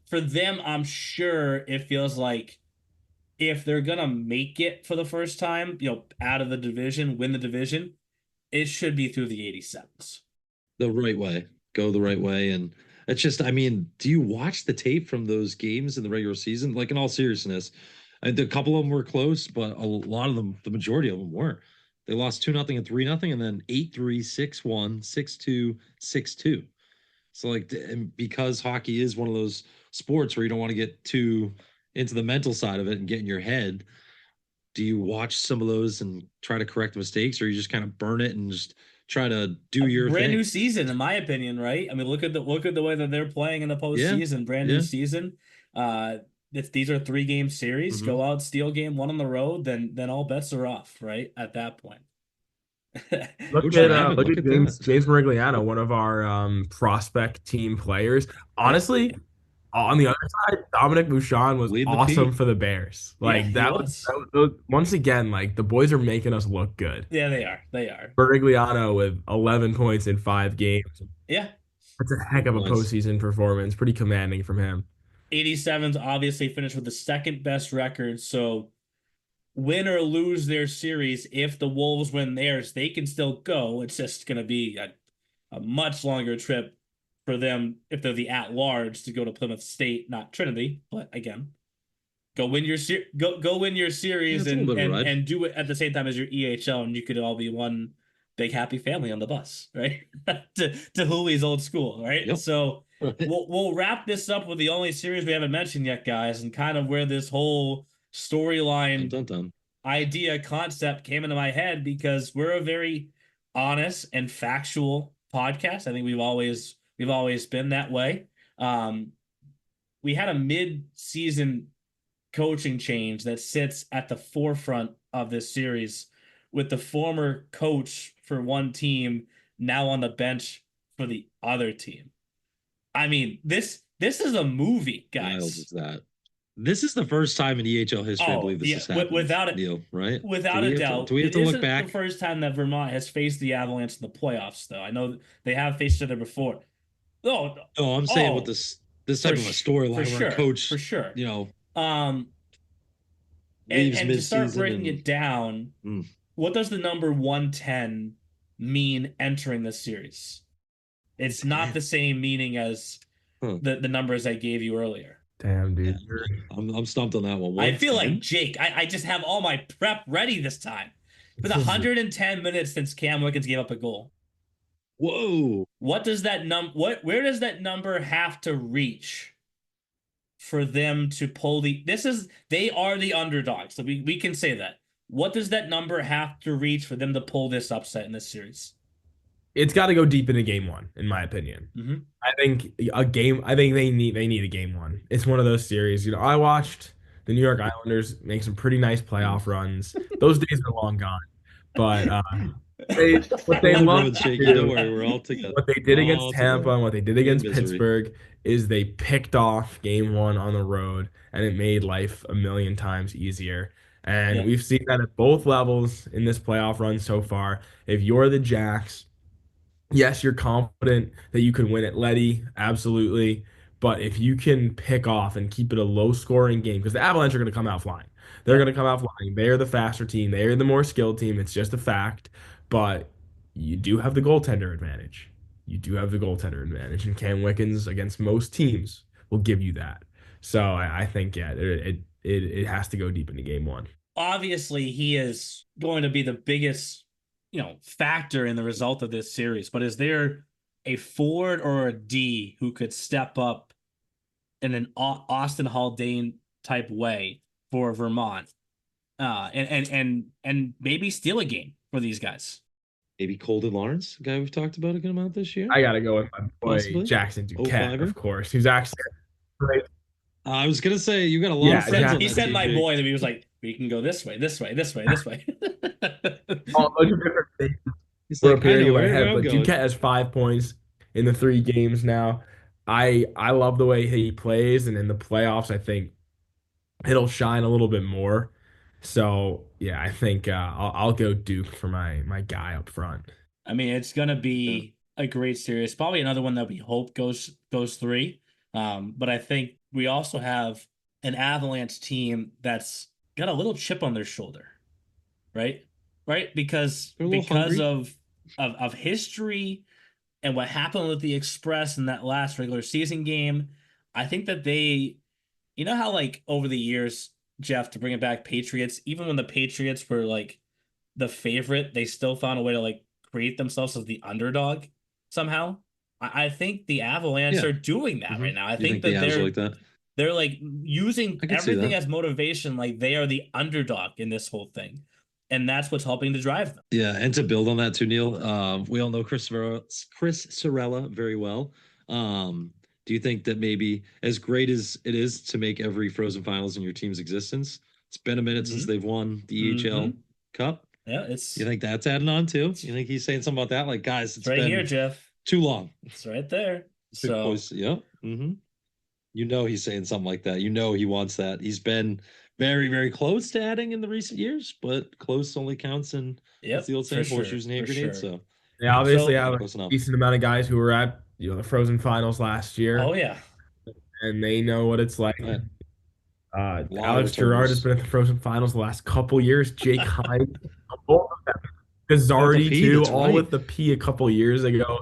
for them, I'm sure it feels like if they're gonna make it for the first time, out of the division, win the division, it should be through the 87s. The right way. Go the right way. And it's just, I mean, do you watch the tape from those games in the regular season? Like, in all seriousness, a couple of them were close, but a lot of them, the majority of them weren't. They lost 2-0 and 3-0, and then 8-3, 6-1, 6-2, 6-2. So like, and because hockey is one of those sports where you don't want to get too into the mental side of it and get in your head, do you watch some of those and try to correct mistakes, or you just kind of burn it and just try to do your brand thing? new season, in my opinion, right? I mean, look at the way that they're playing in the postseason. Brand new season. If these are 3-game series, go out, steal game 1 on the road, then all bets are off, right? At that point. Look Coach at Ravin, look look at at James that. James Marigliano, one of our prospect team players. Honestly, on the other side, Dominic Bouchon was Lead the awesome P. for the Bears. Yeah, Like he was. once again, like the boys are making us look good. Yeah, they are. They are. Marigliano with 11 points in 5 games. Yeah. That's a heck of a Nice. postseason performance. Pretty commanding from him. 87's obviously finished with the second best record, so win or lose their series, if the Wolves win theirs, they can still go. It's just going to be a much longer trip for them if they're the at-large to go to Plymouth State, not Trinity. But again, go win your go win your series and do it at the same time as your EHL, and you could all be one big happy family on the bus, right? to Hooley's old school, right? Yep. So we'll wrap this up with the only series we haven't mentioned yet, guys, and kind of where this whole storyline Dun, dun, dun. idea concept came into my head, because we're a very honest and factual podcast. I think we've always been that way. We had a mid-season coaching change that sits at the forefront of this series, with the former coach for one team now on the bench for the other team. I mean, this is a movie, guys. Wild is that? This is the first time in EHL history, I believe this has happened. Without it, Neil, right? Without a doubt. Do we have to look back? The first time that Vermont has faced the Avalanche in the playoffs, though. I know they have faced each other before. No, I'm saying with this type of a storyline where a coach, for sure, you know, and leaves to start mid-season breaking it down, what does the number 110 mean entering this series? It's not the same meaning as the numbers I gave you earlier. Damn, dude. I'm stumped on that one. I feel like Jake. I just have all my prep ready this time. It's been 110 minutes since Cam Wickens gave up a goal. Whoa. What does that where does that number have to reach for them to pull they are the underdogs, so we can say that. What does that number have to reach for them to pull this upset in this series? It's got to go deep into game 1, in my opinion. Mm-hmm. I think they need a game 1. It's one of those series. You know, I watched the New York Islanders make some pretty nice playoff runs. Those days are long gone. But what they love to do, don't worry, we're all together. What they did against Tampa and what they did against Pittsburgh is they picked off game 1 on the road, and it made life a million times easier. And we've seen that at both levels in this playoff run so far. If you're the Jacks, yes, you're confident that you can win at Letty, absolutely. But if you can pick off and keep it a low-scoring game, because the Avalanche are going to come out flying. They're going to come out flying. They are the faster team. They are the more skilled team. It's just a fact. But you do have the goaltender advantage. And Cam Wickens against most teams will give you that. So I think, it has to go deep into game 1. Obviously, he is going to be the biggest, factor in the result of this series. But is there a forward or a D who could step up in an Austin Haldane type way for Vermont, and maybe steal a game for these guys? Maybe Colton Lawrence, the guy we've talked about a good amount this year. I gotta go with my boy Possibly. Jackson Duquette, of course, who's actually great. I was gonna say you got a lot of friends. He said my boy, and he was like, "We can go this way, this way, this way, this way." All those different things were appearing in my head, but Duquette has 5 points in the 3 games now. I love the way he plays, and in the playoffs, I think it'll shine a little bit more. So yeah, I think I'll go Duke for my guy up front. I mean, it's gonna be a great series. Probably another one that we hope goes 3. But I think we also have an Avalanche team that's got a little chip on their shoulder, right? Because of history and what happened with the Express in that last regular season game. I think that they, how like over the years, Jeff, to bring it back, Patriots, even when the Patriots were like the favorite, they still found a way to like create themselves as the underdog somehow. I think the Avalanche Yeah. are doing that right now. I You think think the that Avs are like that? they're like using I could see everything that. as motivation, like they are the underdog in this whole thing. And that's what's helping to drive them. Yeah, and to build on that too, Neil, we all know Chris Sorella very well. Do you think that maybe as great as it is to make every Frozen Finals in your team's existence, it's been a minute since they've won the EHL Cup? Yeah, it's You think that's adding on too? You think he's saying something about that? Like, guys, it's right been here, Jeff. too long. It's right there. Big So voice, yeah. You know he's saying something like that. You know he wants that. He's been very, very close to adding in the recent years, but close only counts in what's the old saying, horseshoes and hand grenades. So They obviously So- have close a enough. decent amount of guys who were at the Frozen Finals last year, oh yeah. and they know what it's like. Right. lot of Alex Gerard has returners. been at the Frozen Finals the last couple years. Jake Hines, both of them. Gazzardi P, too, that's all right. with the P a couple years ago,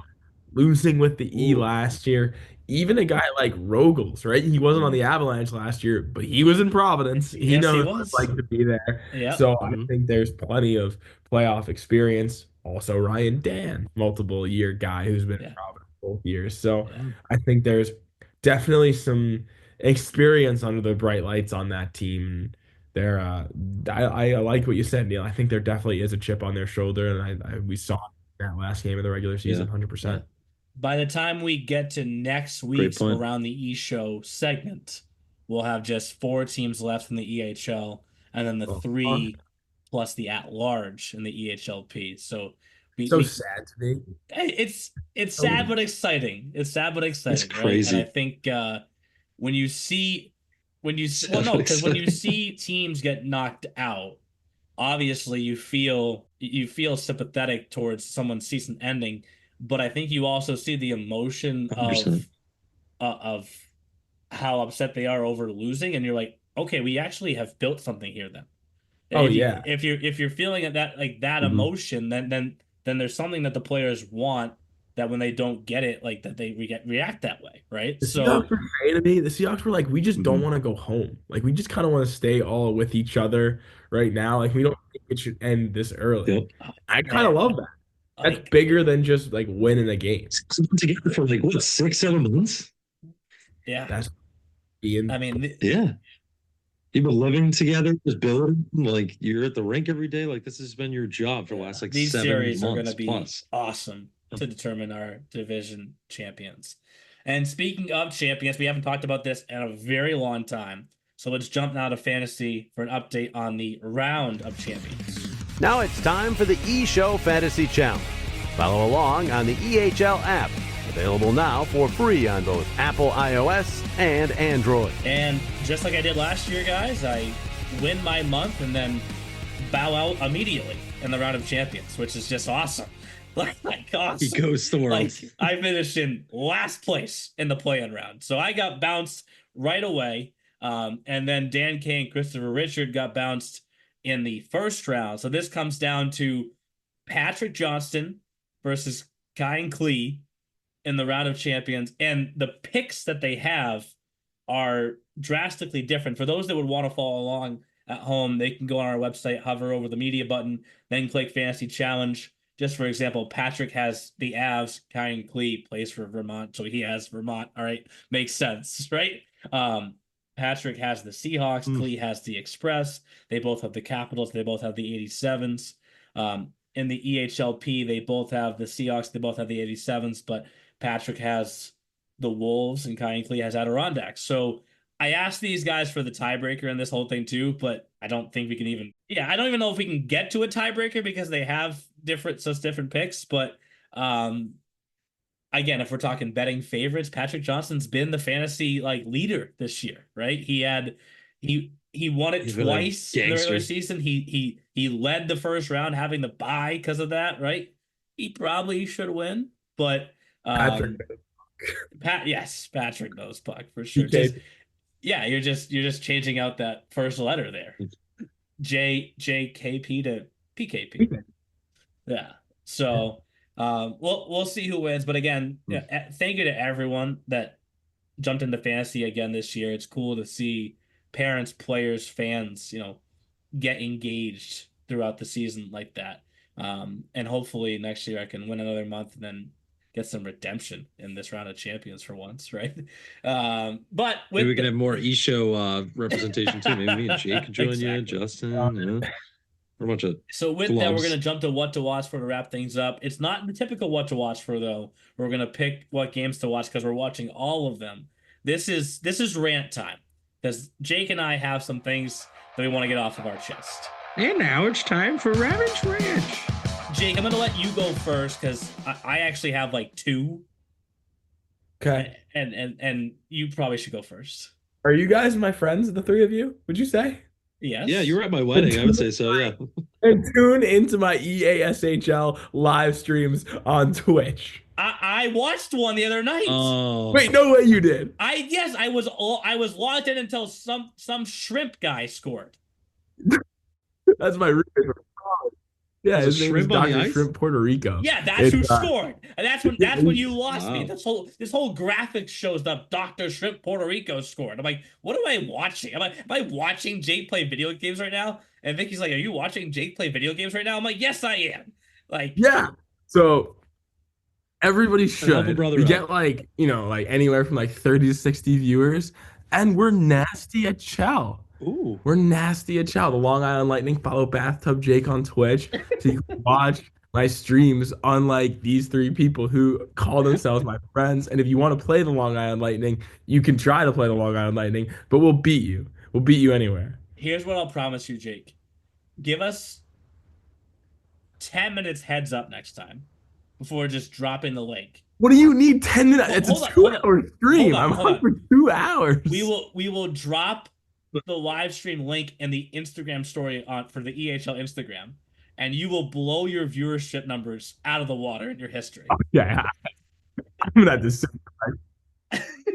losing with the E Ooh. last year. Even a guy like Rogels, right? He wasn't on the Avalanche last year, but he was in Providence. He Yes, he knows what was. it's like to be there. Yeah. So I think there's plenty of playoff experience. Also, Ryan Dan, multiple year guy who's been in Providence both years. So I think there's definitely some experience under the bright lights on that team. They're I like what you said, Neil. I think there definitely is a chip on their shoulder, and we saw that last game of the regular season, 100%. By the time we get to next week's point. Around the E Show segment, we'll have just 4 teams left in the EHL, and then the 3 plus the at-large in the EHLP. So Sad to me. It's sad but exciting. It's sad but exciting. It's crazy. Right? And I think when you see because when you see teams get knocked out, obviously you feel sympathetic towards someone's season ending, but I think you also see the emotion 100%. of how upset they are over losing, and you're like, okay, we actually have built something here then. If you're feeling that like that emotion, then there's something that the players want, that when they don't get it, like that they react that way, right? The Seahawks were saying to me, the Seahawks were like, we just don't want to go home. Like, we just kind of want to stay all with each other right now. Like, we don't think it should end this early. I kind of love that. That's bigger than just like winning a game. Together for like what, 6-7 months? Yeah. That's being. I mean, You've been living together, just building, like you're at the rink every day. Like this has been your job for the last like these 7 series months are going to be plus. awesome to determine our division champions. And speaking of champions, we haven't talked about this in a very long time. So let's jump now to fantasy for an update on the round of champions. Now it's time for the eShow Fantasy Challenge. Follow along on the EHL app. Available now for free on both Apple iOS and Android. And just like I did last year, guys, I win my month and then bow out immediately in the round of champions, which is just awesome. Like awesome. He goes the world. Like, I finished in last place in the play-in round. So I got bounced right away. And then Dan K and Christopher Richard got bounced in the first round. So this comes down to Patrick Johnston versus Kyan Klee in the round of champions, and the picks that they have are drastically different. For those that would want to follow along at home, they can go on our website, hover over the media button, then click Fantasy Challenge. Just for example, Patrick has the Avs, Kyan Klee plays for Vermont, so he has Vermont. All right, makes sense, right? Patrick has the Seahawks, Klee has the Express. They both have the Capitals, they both have the 87s. In the EHLP, they both have the Seahawks, they both have the 87s, but Patrick has the Wolves and Kyan Klee has Adirondacks. So I asked these guys for the tiebreaker in this whole thing too, but I don't think we can even. Yeah, I don't even know if we can get to a tiebreaker because they have such different picks. But again, if we're talking betting favorites, Patrick Johnston's been the fantasy leader this year, right? He won it twice in the regular season. He led the first round, having the bye because of that, right? He probably should win, but. Patrick. Patrick knows puck for sure. You're just changing out that first letter there. JKP to PKP. Yeah. So we'll see who wins. But again, thank you to everyone that jumped into fantasy again this year. It's cool to see parents, players, fans, get engaged throughout the season like that. And hopefully next year I can win another month and then get some redemption in this round of champions for once, right? But maybe we can have more E-show representation too. Maybe me and Jake could join you, Exactly. Justin. We're a bunch of So with that, we're going to jump to what to watch for to wrap things up. It's not the typical what to watch for, though. We're going to pick what games to watch because we're watching all of them. This is rant time because Jake and I have some things that we want to get off of our chest. And now it's time for Ravin's Rant. Jake, I'm going to let you go first because I actually have like two. Okay. And you probably should go first. Are you guys my friends, the three of you? Would you say? Yes. Yeah, you were at my wedding. I would say so, yeah. And tune into my EASHL live streams on Twitch. I watched one the other night. Oh. Wait, no way you did. I was logged in until some shrimp guy scored. That's my roommate. Yeah, There's his a name is shrimp on the Dr. ice? Shrimp Puerto Rico. Yeah, that's who It's, scored. And that's when you lost me. Wow. This whole graphic shows up Dr. Shrimp Puerto Rico scored. I'm like, what am I watching? Am I watching Jake play video games right now? And Vicky's like, are you watching Jake play video games right now? I'm like, yes, I am. Like, Yeah. So everybody help a should. brother We out. get like, like anywhere from like 30 to 60 viewers, and we're nasty at Chow. Ooh. We're nasty at Chow. The Long Island Lightning. Follow Bathtub Jake on Twitch so you can watch my streams, unlike these three people who call themselves my friends. And if you want to play the Long Island Lightning, you can try to play the Long Island Lightning, but we'll beat you. We'll beat you anywhere. here's what I'll promise you, Jake. Give us 10 minutes heads up next time before just dropping the link. What do you need 10 minutes? It's Hold a on, 2-hour stream. hold on, I'm hold on on. for 2 hours. We will drop the live stream link in the Instagram story for the EHL Instagram, and you will blow your viewership numbers out of the water in your history. Yeah. I'm gonna have to sit.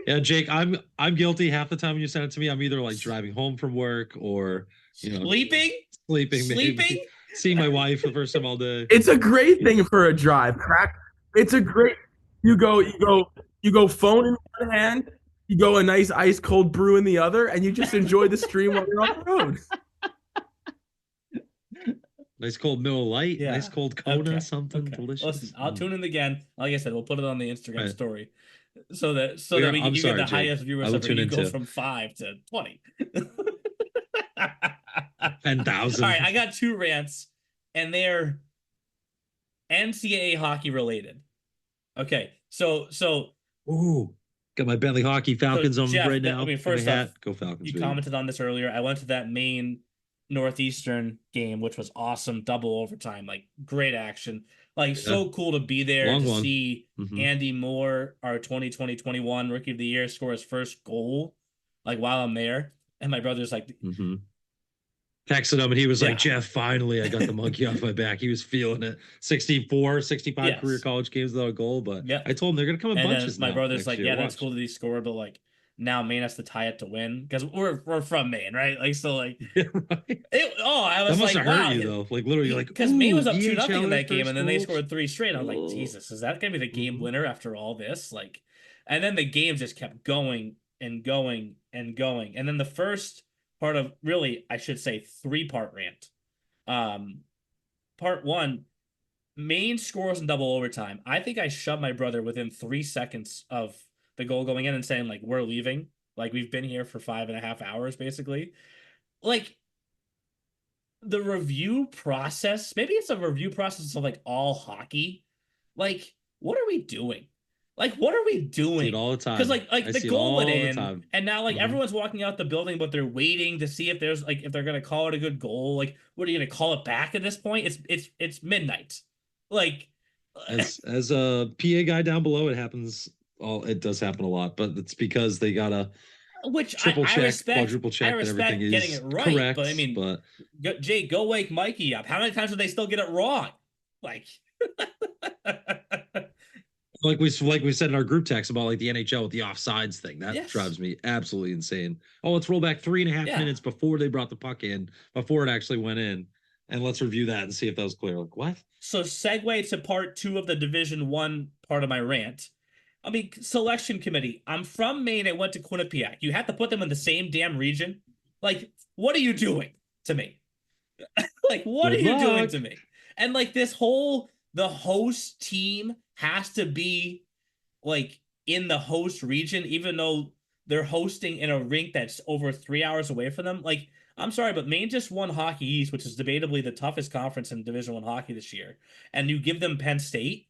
Yeah, Jake, I'm guilty. Half the time when you send it to me, I'm either like driving home from work or Sleeping? sleeping, maybe. Seeing my wife for the first time all day. It's a great thing for a drive. It's a great. You go phone in one hand, you go a nice ice cold brew in the other, and you just enjoy the stream while you're on the road. Nice cold Miller Lite, Yeah. nice cold Kona, Okay, something okay. delicious. Listen, I'll tune in again. Like I said, we'll put it on the Instagram Right. story so that Yeah, we I'm can sorry, get the Jake. highest viewer I will ever. tune You in go too. from 5 to 20. 10,000. All right, I got two rants, and they're NCAA hockey related. Okay, so Ooh, got my Bentley Hockey Falcons on Jeff, right now. I mean, Got my first hat. off, Go Falcons. you baby. commented on this earlier. I went to that Maine Northeastern game, which was awesome, double overtime, like great action, like so cool to be there Long to one. see Mhm. Andy Moore, our 2020-21 Rookie of the Year, score his first goal, like while I'm there, and my brother's like, Mhm. Texted him and he was Yeah. like, Jeff, finally I got the monkey off my back. He was feeling it. 64, 65 Yes. career college games without a goal, but Yep. I told him they're gonna come in and then bunches. my now brother's next like, year. yeah, that's Watch. cool that he scored, but like now Maine has to tie it to win because we're from Maine, right? Like so, like Yeah, right. I That was must like, have wow, hurt you though. Like literally, you're like, because Maine was up ooh, 2-0 in that EHLers game, first and then they goals? scored 3 straight. I was like, Oh. Jesus, is that gonna be the game Mhm. winner after all this? Like, and then the game just kept going and going and going, and then the first part of really, I should say, 3-part rant. Part 1, Maine scores in double overtime. I think I shoved my brother within 3 seconds of the goal going in and saying like, we're leaving. Like we've been here for 5.5 hours, basically. Like the review process, maybe it's a review process of like all hockey. Like, what are we doing? Like, what are we See doing? it all the time. Because like I the see it goal went all the in, time. and now like Mhm. everyone's walking out the building, but they're waiting to see if there's like if they're gonna call it a good goal. Like, what are you gonna call it back at this point? It's midnight. Like, As a PA guy down below, it happens. It does happen a lot, but it's because they gotta which triple I check, respect. quadruple check I that respect everything getting is it right, correct. but I mean, but Jake, go wake Mikey up. How many times would they still get it wrong? Like, like we said in our group text about like the NHL with the offsides thing, that Yes. drives me absolutely insane. Oh, let's roll back 3.5 Yeah. minutes before they brought the puck in, before it actually went in, and let's review that and see if that was clear. Like what? so segue to part 2 of the Division 1 part of my rant. I mean, selection committee. I'm from Maine. I went to Quinnipiac. You have to put them in the same damn region. Like, what are you doing to me? Like, what Good are you doing luck. to me? And like the host team has to be like in the host region, even though they're hosting in a rink that's over 3 hours away from them. Like, I'm sorry, but Maine just won Hockey East, which is debatably the toughest conference in Division I hockey this year, and you give them Penn State.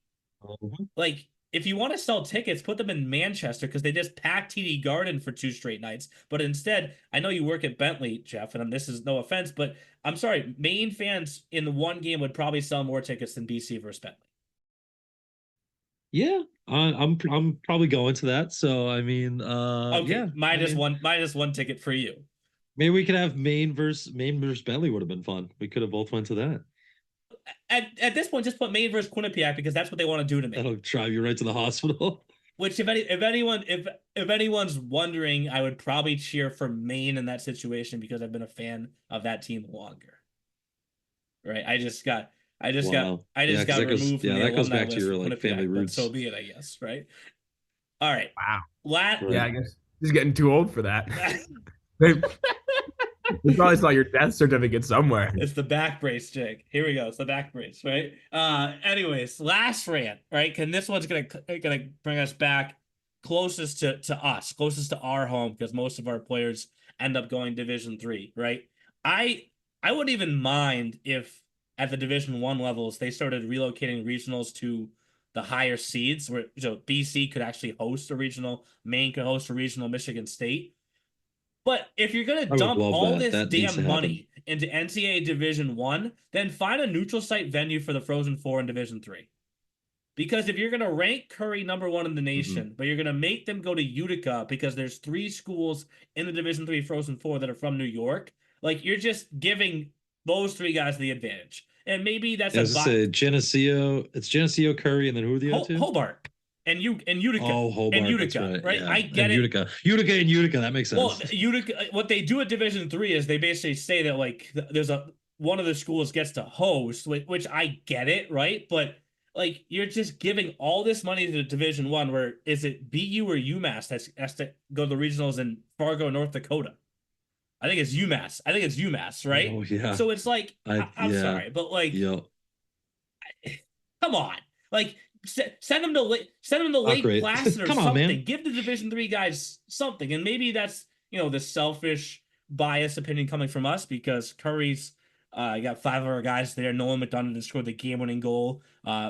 Like, if you want to sell tickets, put them in Manchester because they just packed TD Garden for 2 straight nights. But instead, I know you work at Bentley, Jeff, and this is no offense, but I'm sorry, Maine fans in the one game would probably sell more tickets than BC versus Bentley. Yeah, I'm probably going to that. So I mean, Okay, yeah, minus one ticket for you. maybe we could have Maine versus Bentley would have been fun. We could have both went to that. At this point, just put Maine versus Quinnipiac because that's what they want to do to me. That'll drive you right to the hospital. Which, if anyone's wondering, I would probably cheer for Maine in that situation because I've been a fan of that team longer. Right? I just got Wow. got removed from the that goes alumni back to list your for like Quinnipiac, family but roots. so be it, I guess. Right? All right. Wow. Right. Yeah, I guess he's getting too old for that. You probably saw your death certificate somewhere. It's the back brace, Jake. Here we go. It's the back brace, right? Anyways, last rant, right? And this one's gonna bring us back closest to us, closest to our home, because most of our players end up going Division III, right? I wouldn't even mind if at the Division I levels they started relocating regionals to the higher seeds, where BC could actually host a regional, Maine could host a regional, Michigan State. But if you're going to dump all this damn money into NCAA Division I, then find a neutral site venue for the Frozen Four in Division III. Because if you're going to rank Curry number 1 in the nation, but you're going to make them go to Utica because there's 3 schools in the Division III Frozen Four that are from New York, like, you're just giving those 3 guys the advantage. And maybe that's Geneseo. It's Geneseo, Curry, and then who are the other 2? Hobart. And Utica. Oh, Hobart. And Utica, right? Yeah. I get and it. Utica. That makes sense. Well, Utica. What they do at Division III is they basically say that like there's one of the schools gets to host, which I get it, right? But like you're just giving all this money to the Division I. Where is it BU or UMass that has to go to the regionals in Fargo, North Dakota? I think it's UMass, right? Oh yeah. So it's like I'm sorry, but like, come on, like. Send them to Lake Placid or something. Man. Give the Division III guys something, and maybe that's the selfish bias opinion coming from us because Curry's got 5 of our guys there. Nolan McDonough scored the game-winning goal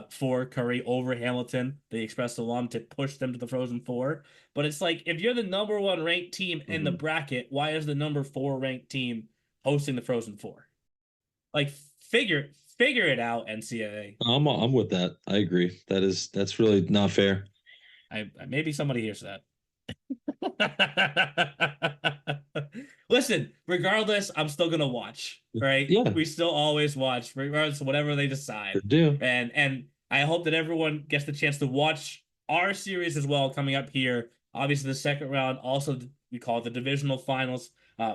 for Curry over Hamilton, the Express alum, to push them to the Frozen Four. But it's like if you're the number 1 ranked team in the bracket, why is the number 4 ranked team hosting the Frozen Four? Like figure it out, NCAA. I'm with that. I agree. That's really not fair. I maybe somebody hears that. Listen, regardless, I'm still gonna watch. Right? Yeah. We still always watch, regardless of whatever they decide. Sure do. And I hope that everyone gets the chance to watch our series as well coming up here. Obviously, the second round. Also, we call it the Divisional Finals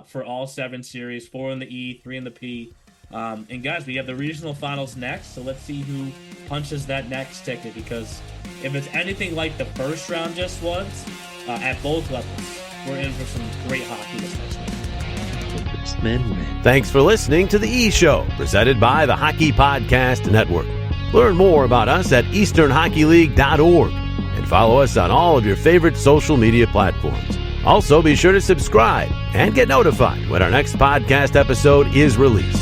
for all 7 series: 4 in the E, 3 in the P. And guys, we have the regional finals next, so let's see who punches that next ticket, because if it's anything like the first round just was, at both levels, we're in for some great hockey this next week. Thanks for listening to The E Show, presented by the Hockey Podcast Network. Learn more about us at easternhockeyleague.org and follow us on all of your favorite social media platforms. Also, be sure to subscribe and get notified when our next podcast episode is released.